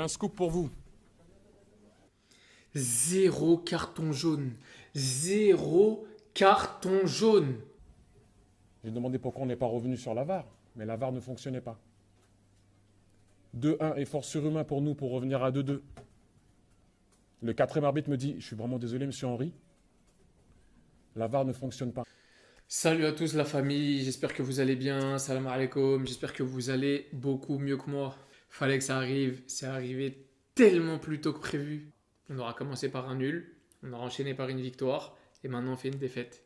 un scoop pour vous. Zéro carton jaune. Zéro carton jaune. J'ai demandé pourquoi on n'est pas revenu sur la VAR, mais la VAR ne fonctionnait pas. 2-1 effort surhumain pour nous pour revenir à 2-2. Le quatrième arbitre me dit, je suis vraiment désolé monsieur Henry, la VAR ne fonctionne pas. Salut à tous la famille, j'espère que vous allez bien, salam alaikum, j'espère que vous allez beaucoup mieux que moi. Fallait que ça arrive, c'est arrivé tellement plus tôt que prévu. On aura commencé par un nul, on aura enchaîné par une victoire, et maintenant on fait une défaite.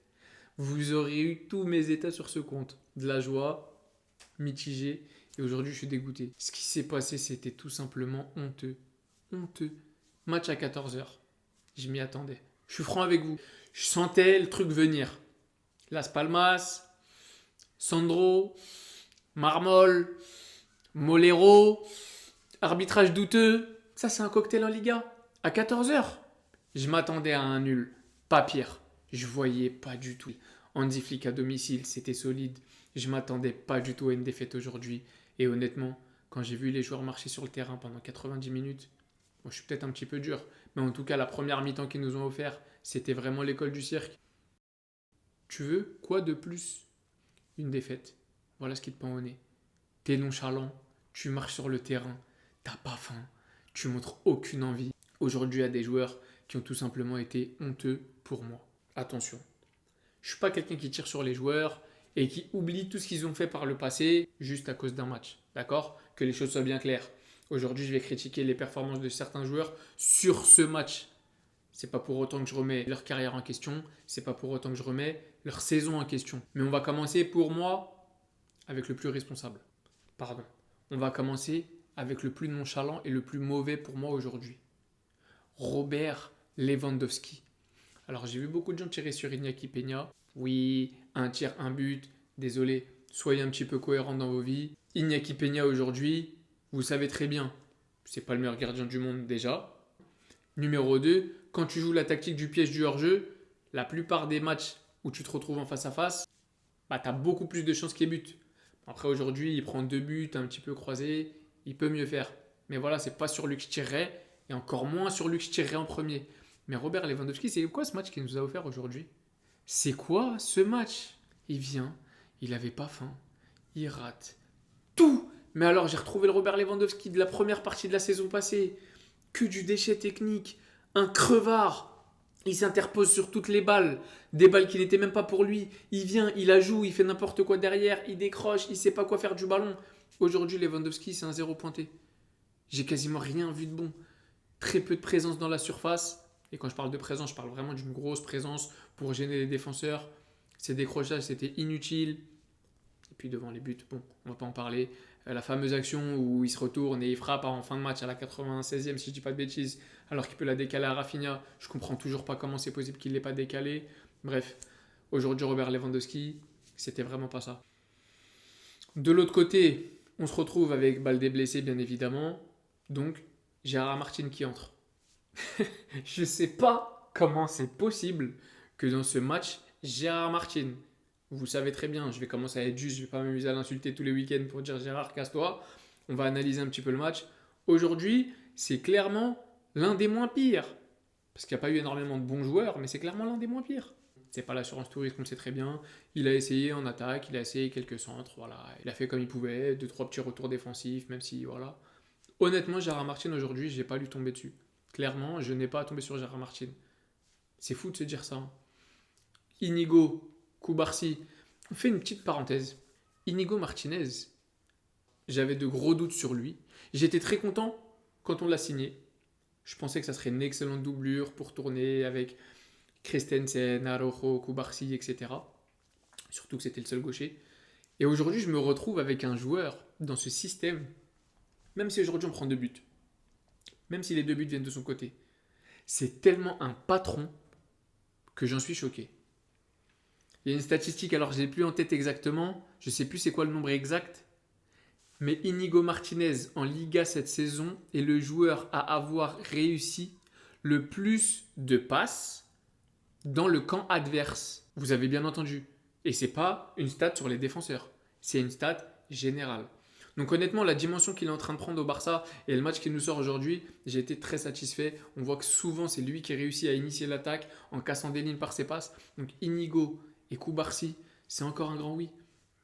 Vous aurez eu tous mes états sur ce compte, de la joie, mitigé, et aujourd'hui je suis dégoûté. Ce qui s'est passé c'était tout simplement honteux, honteux. Match à 14h, je m'y attendais. Je suis franc avec vous, je sentais le truc venir. Las Palmas, Sandro, Marmol, Molero, arbitrage douteux. Ça, c'est un cocktail en Liga. À 14h, je m'attendais à un nul. Pas pire. Je voyais pas du tout. Hansi Flick à domicile, c'était solide. Je m'attendais pas du tout à une défaite aujourd'hui. Et honnêtement, quand j'ai vu les joueurs marcher sur le terrain pendant 90 minutes, bon, je suis peut-être un petit peu dur, mais en tout cas, la première mi-temps qu'ils nous ont offert, c'était vraiment l'école du cirque. Tu veux quoi de plus? Une défaite. Voilà ce qui te pend au nez. T'es nonchalant, tu marches sur le terrain, t'as pas faim, tu montres aucune envie. Aujourd'hui, il y a des joueurs qui ont tout simplement été honteux pour moi. Attention, je suis pas quelqu'un qui tire sur les joueurs et qui oublie tout ce qu'ils ont fait par le passé juste à cause d'un match. D'accord? Que les choses soient bien claires. Aujourd'hui, je vais critiquer les performances de certains joueurs sur ce match. C'est pas pour autant que je remets leur carrière en question, c'est pas pour autant que je remets leur saison en question. Mais on va commencer pour moi avec le plus responsable. Pardon. On va commencer avec le plus nonchalant et le plus mauvais pour moi aujourd'hui. Robert Lewandowski. Alors j'ai vu beaucoup de gens tirer sur Iñaki Peña. Oui, un tir, un but. Désolé, soyez un petit peu cohérents dans vos vies. Iñaki Peña aujourd'hui, vous savez très bien, c'est pas le meilleur gardien du monde déjà. Numéro 2, quand tu joues la tactique du piège du hors-jeu, la plupart des matchs où tu te retrouves en face à face, bah, tu as beaucoup plus de chances qu'il bute. Après aujourd'hui, il prend 2 buts un petit peu croisés, il peut mieux faire. Mais voilà, c'est pas sur lui que je tirerais, et encore moins sur lui que je tirerais en premier. Mais Robert Lewandowski, c'est quoi ce match qu'il nous a offert aujourd'hui? C'est quoi ce match? Il vient, il avait pas faim, il rate tout. Mais alors j'ai retrouvé le Robert Lewandowski de la première partie de la saison passée. Que du déchet technique, un crevard. Il s'interpose sur toutes les balles, des balles qui n'étaient même pas pour lui. Il vient, il la joue, il fait n'importe quoi derrière, il décroche, il sait pas quoi faire du ballon. Aujourd'hui, Lewandowski, c'est un zéro pointé. J'ai quasiment rien vu de bon. Très peu de présence dans la surface. Et quand je parle de présence, je parle vraiment d'une grosse présence pour gêner les défenseurs. Ses décrochages, c'était inutile. Et puis devant les buts, bon, on va pas en parler. La fameuse action où il se retourne et il frappe en fin de match à la 96e, si je dis pas de bêtises, alors qu'il peut la décaler à Rafinha. Je comprends toujours pas comment c'est possible qu'il l'ait pas décalé. Bref, aujourd'hui Robert Lewandowski, c'était vraiment pas ça. De l'autre côté, on se retrouve avec Baldé blessé bien évidemment. Donc Gérard Martin qui entre. Je sais pas comment c'est possible que dans ce match, Gérard Martin, vous savez très bien, je vais commencer à être juste, je vais pas m'amuser à l'insulter tous les week-ends pour dire Gérard, casse-toi. On va analyser un petit peu le match. Aujourd'hui, c'est clairement l'un des moins pires. Parce qu'il n'y a pas eu énormément de bons joueurs, mais c'est clairement l'un des moins pires. C'est pas l'assurance touriste, on le sait très bien. Il a essayé en attaque, il a essayé quelques centres, voilà. Il a fait comme il pouvait, 2-3 petits retours défensifs, même si, voilà. Honnêtement, Gérard Martin, aujourd'hui, j'ai pas lui tomber dessus. Clairement, je n'ai pas à tomber sur Gérard Martin. C'est fou de se dire ça. Hein. Inigo, Koubarsi. On fait une petite parenthèse. Inigo Martinez, j'avais de gros doutes sur lui. J'étais très content quand on l'a signé. Je pensais que ça serait une excellente doublure pour tourner avec Christensen, Araujo, Koubarsi, etc. Surtout que c'était le seul gaucher. Et aujourd'hui, je me retrouve avec un joueur dans ce système, même si aujourd'hui on prend 2 buts, même si les 2 buts viennent de son côté. C'est tellement un patron que j'en suis choqué. Il y a une statistique, alors je n'ai plus en tête exactement, je ne sais plus c'est quoi le nombre exact, mais Inigo Martinez en Liga cette saison est le joueur à avoir réussi le plus de passes dans le camp adverse. Vous avez bien entendu. Et ce n'est pas une stat sur les défenseurs, c'est une stat générale. Donc honnêtement, la dimension qu'il est en train de prendre au Barça et le match qui nous sort aujourd'hui, j'ai été très satisfait. On voit que souvent, c'est lui qui réussit à initier l'attaque en cassant des lignes par ses passes. Donc Inigo et Koubarsi, c'est encore un grand oui.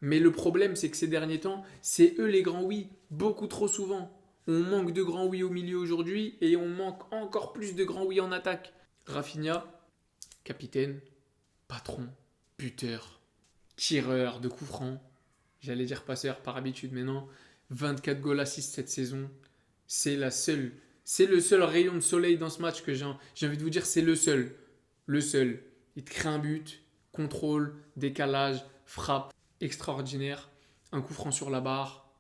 Mais le problème, c'est que ces derniers temps, c'est eux les grands oui, beaucoup trop souvent. On manque de grands oui au milieu aujourd'hui et on manque encore plus de grands oui en attaque. Rafinha, capitaine, patron, buteur, tireur de coups francs. J'allais dire passeur par habitude, mais non. 24 goals assists cette saison. C'est le seul rayon de soleil dans ce match que j'ai envie de vous dire, c'est le seul. Le seul. Il te crée un but, contrôle, décalage, frappe, extraordinaire. Un coup franc sur la barre.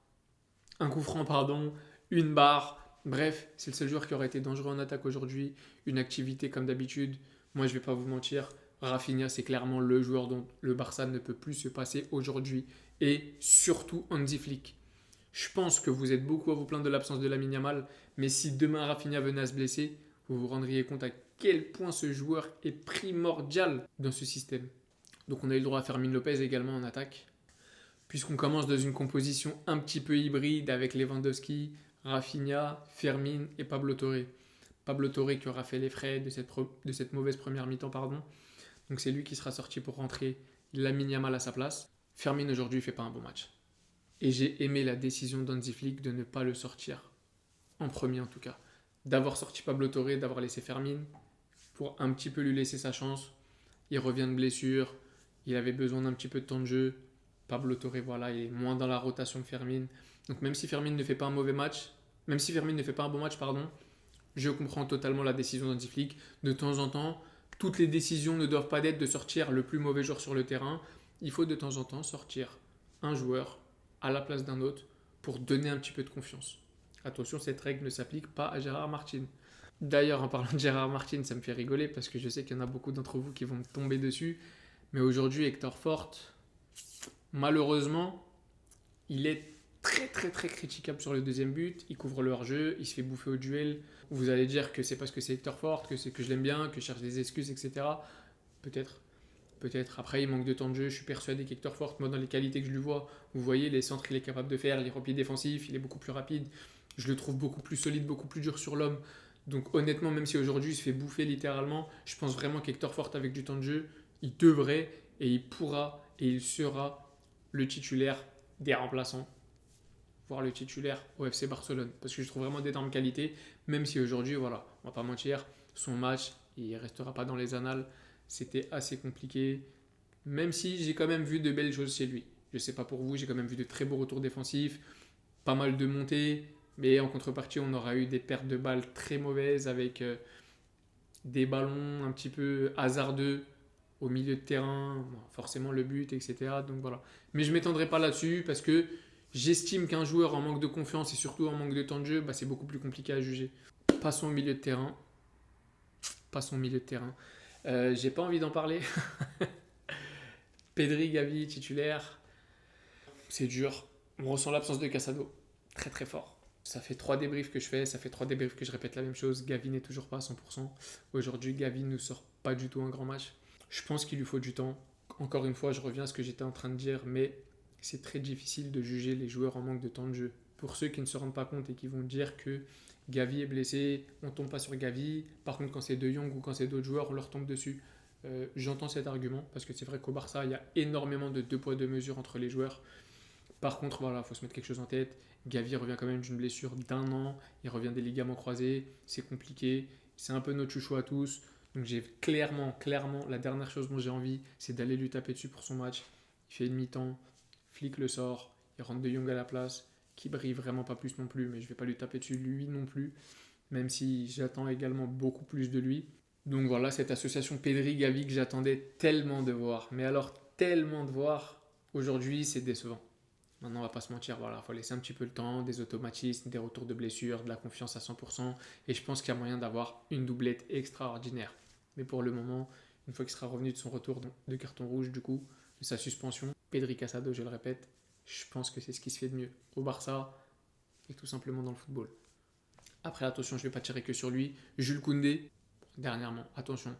Un coup franc, pardon. Une barre. Bref, c'est le seul joueur qui aurait été dangereux en attaque aujourd'hui. Une activité comme d'habitude. Moi, je vais pas vous mentir. Rafinha, c'est clairement le joueur dont le Barça ne peut plus se passer aujourd'hui. Et surtout Hansi Flick. Je pense que vous êtes beaucoup à vous plaindre de l'absence de Lamine Yamal, mais si demain Rafinha venait à se blesser, vous vous rendriez compte à quel point ce joueur est primordial dans ce système. Donc on a eu le droit à Fermin Lopez également en attaque. Puisqu'on commence dans une composition un petit peu hybride avec Lewandowski, Rafinha, Fermin et Pablo Torre. Pablo Torre qui aura fait les frais de cette mauvaise première mi-temps, pardon. Donc c'est lui qui sera sorti pour rentrer Lamine Yamal à sa place. Fermin aujourd'hui ne fait pas un bon match. Et j'ai aimé la décision d'Hansi Flick de ne pas le sortir, en premier en tout cas. D'avoir sorti Pablo Torre, d'avoir laissé Fermin, pour un petit peu lui laisser sa chance. Il revient de blessure, il avait besoin d'un petit peu de temps de jeu. Pablo Torre, voilà, il est moins dans la rotation que Fermin. Donc même si Fermin ne fait pas un mauvais match, même si Fermin ne fait pas un bon match, pardon, je comprends totalement la décision d'Hansi Flick. De temps en temps, toutes les décisions ne doivent pas être de sortir le plus mauvais joueur sur le terrain. Il faut de temps en temps sortir un joueur à la place d'un autre pour donner un petit peu de confiance. Attention, cette règle ne s'applique pas à Gérard Martin. D'ailleurs, en parlant de Gérard Martin, ça me fait rigoler parce que je sais qu'il y en a beaucoup d'entre vous qui vont me tomber dessus. Mais aujourd'hui, Hector Fort, malheureusement, il est très très très critiquable sur le deuxième but. Il couvre le hors-jeu, il se fait bouffer au duel. Vous allez dire que c'est parce que c'est Hector Fort, que c'est que je l'aime bien, que je cherche des excuses, etc. Peut-être. Peut-être. Après, il manque de temps de jeu. Je suis persuadé qu'Hector Fort, moi, dans les qualités que je lui vois, vous voyez, les centres qu'il est capable de faire, les replis défensifs, il est beaucoup plus rapide. Je le trouve beaucoup plus solide, beaucoup plus dur sur l'homme. Donc, honnêtement, même si aujourd'hui il se fait bouffer littéralement, je pense vraiment qu'Hector Fort, avec du temps de jeu, il devrait et il pourra et il sera le titulaire des remplaçants, voire le titulaire au FC Barcelone. Parce que je trouve vraiment d'énormes qualités, même si aujourd'hui, voilà, on va pas mentir, son match, il restera pas dans les annales. C'était assez compliqué, même si j'ai quand même vu de belles choses chez lui. Je ne sais pas pour vous, j'ai quand même vu de très beaux retours défensifs, pas mal de montées, mais en contrepartie, on aura eu des pertes de balles très mauvaises avec des ballons un petit peu hasardeux au milieu de terrain, bon, forcément le but, etc. Donc voilà. Mais je ne m'étendrai pas là-dessus parce que j'estime qu'un joueur en manque de confiance et surtout en manque de temps de jeu, c'est beaucoup plus compliqué à juger. Passons au milieu de terrain. Passons au milieu de terrain. J'ai pas envie d'en parler. Pedri, Gavi, titulaire. C'est dur. On ressent l'absence de Casado. Très très fort. Ça fait 3 débriefs que je fais, ça fait 3 débriefs que je répète la même chose. Gavi n'est toujours pas à 100%. Aujourd'hui, Gavi ne sort pas du tout un grand match. Je pense qu'il lui faut du temps. Encore une fois, je reviens à ce que j'étais en train de dire, mais c'est très difficile de juger les joueurs en manque de temps de jeu. Pour ceux qui ne se rendent pas compte et qui vont dire que Gavi est blessé, on ne tombe pas sur Gavi. Par contre, quand c'est De Jong ou quand c'est d'autres joueurs, on leur tombe dessus. J'entends cet argument parce que c'est vrai qu'au Barça, il y a énormément de 2 poids 2 mesures entre les joueurs. Par contre, voilà, il faut se mettre quelque chose en tête. Gavi revient quand même d'une blessure d'1 an. Il revient des ligaments croisés. C'est compliqué. C'est un peu notre chouchou à tous. Donc j'ai clairement, la dernière chose dont j'ai envie, c'est d'aller lui taper dessus pour son match. Il fait une mi-temps. Flick le sort. Il rentre De Jong à la place. Qui brille vraiment pas plus non plus. Mais je vais pas lui taper dessus lui non plus. Même si j'attends également beaucoup plus de lui. Donc voilà, cette association Pedri-Gavi que j'attendais tellement de voir. Mais alors tellement de voir. Aujourd'hui, c'est décevant. Maintenant, on va pas se mentir, voilà, il faut laisser un petit peu le temps, des automatismes, des retours de blessures, de la confiance à 100%. Et je pense qu'il y a moyen d'avoir une doublette extraordinaire. Mais pour le moment, une fois qu'il sera revenu de son retour de carton rouge, du coup, de sa suspension, Pedri Casado, je le répète, je pense que c'est ce qui se fait de mieux au Barça et tout simplement dans le football. Après, attention, je ne vais pas tirer que sur lui. Jules Koundé, dernièrement, attention,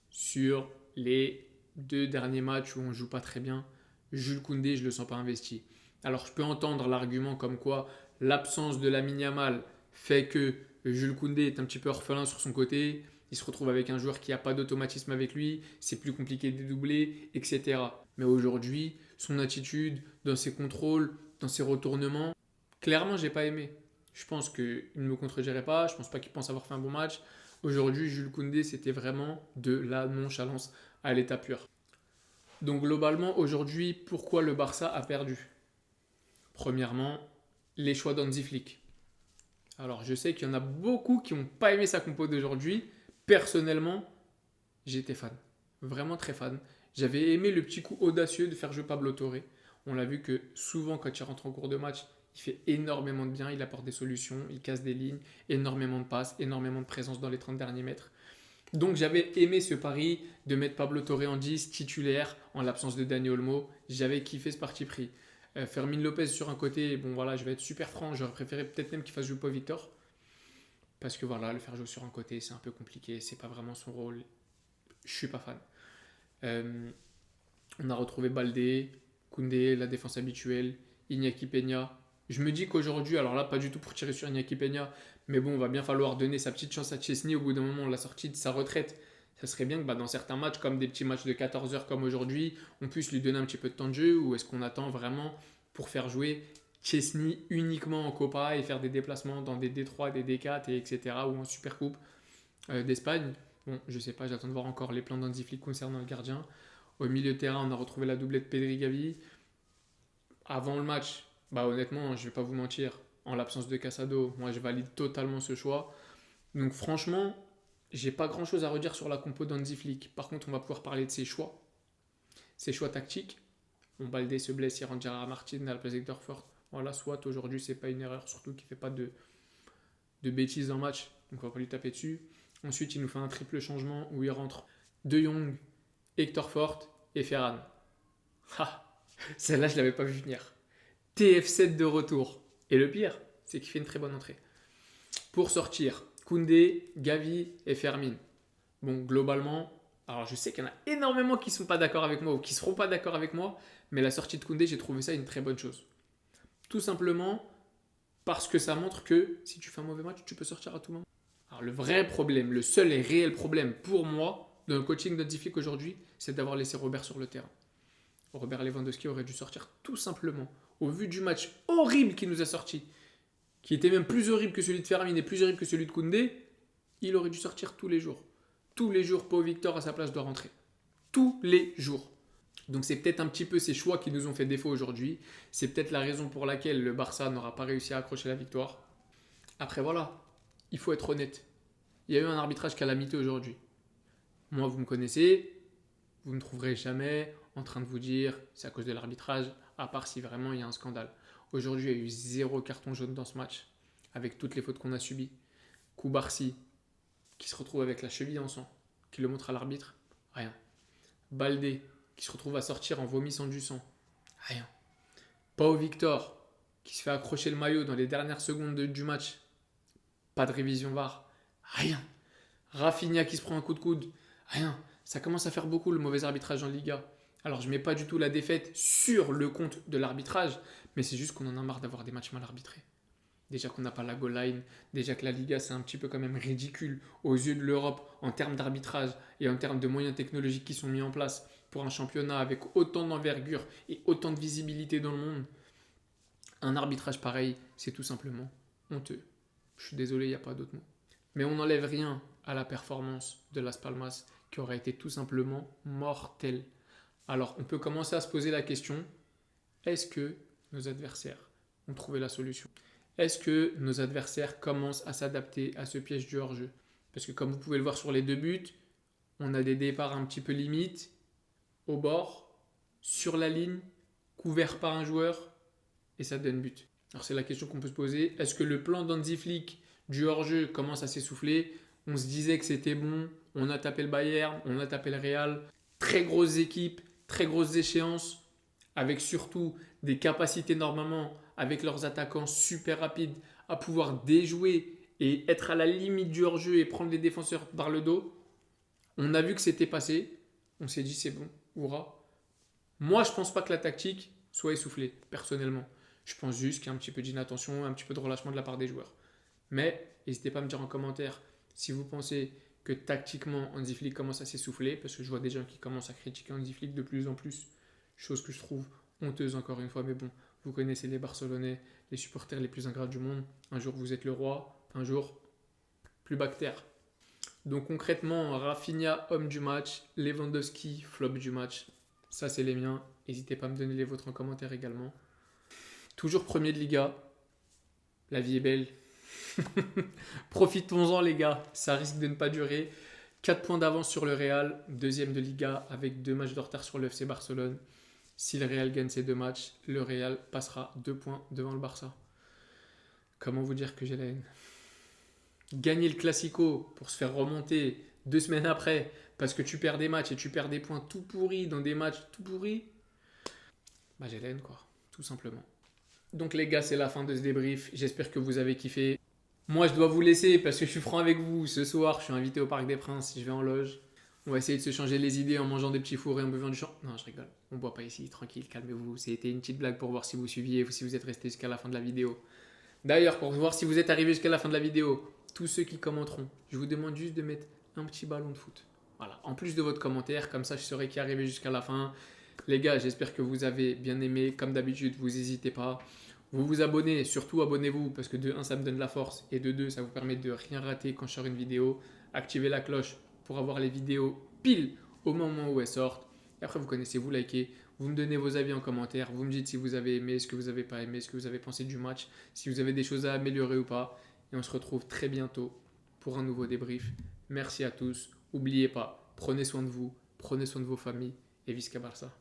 sur les 2 derniers matchs où on ne joue pas très bien, Jules Koundé, je ne le sens pas investi. Alors je peux entendre l'argument comme quoi l'absence de Lamine Yamal fait que Jules Koundé est un petit peu orphelin sur son côté, il se retrouve avec un joueur qui n'a pas d'automatisme avec lui, c'est plus compliqué de dédoubler, etc. Mais aujourd'hui, son attitude, dans ses contrôles, dans ses retournements, clairement, j'ai pas aimé. Je pense qu'il ne me contredirait pas, je pense pas qu'il pense avoir fait un bon match. Aujourd'hui, Jules Koundé, c'était vraiment de la nonchalance à l'état pur. Donc globalement, aujourd'hui, pourquoi le Barça a perdu? Premièrement, les choix d'Hansi Flick. Alors je sais qu'il y en a beaucoup qui n'ont pas aimé sa compo d'aujourd'hui. Personnellement, j'étais fan. Vraiment très fan. J'avais aimé le petit coup audacieux de faire jouer Pablo Torre. On l'a vu que souvent quand il rentre en cours de match, il fait énormément de bien, il apporte des solutions, il casse des lignes, énormément de passes, énormément de présence dans les 30 derniers mètres. Donc j'avais aimé ce pari de mettre Pablo Torre en 10 titulaire en l'absence de Dani Olmo. J'avais kiffé ce parti pris. Fermin Lopez sur un côté, bon voilà, je vais être super franc, j'aurais préféré peut-être même qu'il fasse jouer Pau Victor. Parce que voilà, le faire jouer sur un côté, c'est un peu compliqué, c'est pas vraiment son rôle. Je suis pas fan. On a retrouvé Baldé, Koundé, la défense habituelle, Iñaki Peña. Je me dis qu'aujourd'hui, alors là, pas du tout pour tirer sur Iñaki Peña, mais bon, il va bien falloir donner sa petite chance à Chesney au bout d'un moment, la sortie de sa retraite. Ça serait bien que dans certains matchs, comme des petits matchs de 14 heures comme aujourd'hui, on puisse lui donner un petit peu de temps de jeu, ou est-ce qu'on attend vraiment pour faire jouer Chesney uniquement en Copa et faire des déplacements dans des D3, des D4, etc., ou en Supercoupe d'Espagne. Bon, je sais pas, j'attends de voir encore les plans d'Hansi Flick concernant le gardien. Au milieu de terrain, on a retrouvé la doublette Pedri-Gavi. Avant le match, honnêtement, je vais pas vous mentir, en l'absence de Casado, moi je valide totalement ce choix. Donc franchement, j'ai pas grand chose à redire sur la compo d'Hansi Flick. Par contre, on va pouvoir parler de ses choix tactiques. Bon, Baldé se blesse, il rentre Gérard Martin à la place d'Hector Fort. Voilà, soit aujourd'hui c'est pas une erreur, surtout qu'il fait pas de bêtises dans le match, donc on va pas lui taper dessus. Ensuite, il nous fait un triple changement où il rentre De Jong, Hector Fort et Ferran. Celle-là, je l'avais pas vu venir. TF7 de retour. Et le pire, c'est qu'il fait une très bonne entrée. Pour sortir, Koundé, Gavi et Fermin. Bon, globalement, alors je sais qu'il y en a énormément qui ne sont pas d'accord avec moi ou qui ne seront pas d'accord avec moi, mais la sortie de Koundé, j'ai trouvé ça une très bonne chose. Tout simplement parce que ça montre que si tu fais un mauvais match, tu peux sortir à tout moment. Alors le vrai problème, le seul et réel problème pour moi dans le coaching d'Hansi Flick aujourd'hui, c'est d'avoir laissé Robert sur le terrain. Robert Lewandowski aurait dû sortir tout simplement. Au vu du match horrible qu'il nous a sorti, qui était même plus horrible que celui de Fermin et plus horrible que celui de Koundé, il aurait dû sortir tous les jours. Tous les jours, Pau Victor à sa place doit rentrer. Tous les jours. Donc c'est peut-être un petit peu ces choix qui nous ont fait défaut aujourd'hui. C'est peut-être la raison pour laquelle le Barça n'aura pas réussi à accrocher la victoire. Après voilà, il faut être honnête. Il y a eu un arbitrage calamité aujourd'hui. Moi, vous me connaissez, vous ne me trouverez jamais en train de vous dire c'est à cause de l'arbitrage, à part si vraiment il y a un scandale. Aujourd'hui, il y a eu 0 carton jaune dans ce match, avec toutes les fautes qu'on a subies. Koubarsi, qui se retrouve avec la cheville en sang, qui le montre à l'arbitre, rien. Baldé, qui se retrouve à sortir en vomissant du sang, rien. Pau Victor, qui se fait accrocher le maillot dans les dernières secondes du match, pas de révision VAR, rien. Rafinha qui se prend un coup de coude, rien. Ça commence à faire beaucoup le mauvais arbitrage en Liga. Alors je ne mets pas du tout la défaite sur le compte de l'arbitrage, mais c'est juste qu'on en a marre d'avoir des matchs mal arbitrés. Déjà qu'on n'a pas la goal line, déjà que la Liga c'est un petit peu quand même ridicule aux yeux de l'Europe en termes d'arbitrage et en termes de moyens technologiques qui sont mis en place pour un championnat avec autant d'envergure et autant de visibilité dans le monde. Un arbitrage pareil, c'est tout simplement honteux. Je suis désolé, il n'y a pas d'autre mot. Mais on n'enlève rien à la performance de Las Palmas qui aurait été tout simplement mortelle. Alors on peut commencer à se poser la question, est-ce que nos adversaires ont trouvé la solution ? Est-ce que nos adversaires commencent à s'adapter à ce piège du hors-jeu ? Parce que comme vous pouvez le voir sur les 2 buts, on a des départs un petit peu limites, au bord, sur la ligne, couverts par un joueur, et ça donne but. Alors c'est la question qu'on peut se poser. Est-ce que le plan d'Hansi Flick du hors-jeu commence à s'essouffler ? On se disait que c'était bon, on a tapé le Bayern, on a tapé le Real. Très grosses équipes, très grosses échéances, avec surtout des capacités normalement, avec leurs attaquants super rapides, à pouvoir déjouer et être à la limite du hors-jeu et prendre les défenseurs par le dos. On a vu que c'était passé, on s'est dit c'est bon, hurrah. Moi je pense pas que la tactique soit essoufflé, personnellement. Je pense juste qu'il y a un petit peu d'inattention, un petit peu de relâchement de la part des joueurs. Mais n'hésitez pas à me dire en commentaire si vous pensez que tactiquement Hansi Flick commence à s'essouffler, parce que je vois des gens qui commencent à critiquer Hansi Flick de plus en plus, chose que je trouve honteuse encore une fois, mais bon, vous connaissez les Barcelonais, les supporters les plus ingrats du monde. Un jour vous êtes le roi, un jour plus bactère. Donc concrètement, Rafinha, homme du match, Lewandowski, flop du match. Ça, c'est les miens. N'hésitez pas à me donner les vôtres en commentaire également. Toujours premier de Liga. La vie est belle. Profitons-en les gars, ça risque de ne pas durer. 4 points d'avance sur le Real, deuxième de Liga avec 2 matchs de retard sur le FC Barcelone. Si le Real gagne ces 2 matchs, le Real passera 2 points devant le Barça. Comment vous dire que j'ai la haine? Gagner le Classico pour se faire remonter 2 semaines après parce que tu perds des matchs et tu perds des points tout pourris dans des matchs tout pourris, bah j'ai la haine quoi, tout simplement. Donc les gars, c'est la fin de ce débrief. J'espère que vous avez kiffé. Moi, je dois vous laisser parce que je suis franc avec vous. Ce soir, je suis invité au Parc des Princes. Je vais en loge. On va essayer de se changer les idées en mangeant des petits fours et en buvant du champ. Non, je rigole. On boit pas ici. Tranquille, calmez-vous. C'était une petite blague pour voir si vous suiviez ou si vous êtes resté jusqu'à la fin de la vidéo. D'ailleurs, pour voir si vous êtes arrivé jusqu'à la fin de la vidéo, tous ceux qui commenteront, je vous demande juste de mettre un petit ballon de foot. Voilà. En plus de votre commentaire, comme ça, je saurai qui est arrivé jusqu'à la fin. Les gars, j'espère que vous avez bien aimé. Comme d'habitude, vous n'hésitez pas. Vous vous abonnez, surtout abonnez-vous parce que de 1 ça me donne de la force et de 2 ça vous permet de rien rater quand je sors une vidéo. Activez la cloche pour avoir les vidéos pile au moment où elles sortent. Et après vous connaissez, vous likez, vous me donnez vos avis en commentaire, vous me dites si vous avez aimé, ce que vous n'avez pas aimé, ce que vous avez pensé du match, si vous avez des choses à améliorer ou pas. Et on se retrouve très bientôt pour un nouveau débrief. Merci à tous. N'oubliez pas, prenez soin de vous, prenez soin de vos familles et Visca Barça.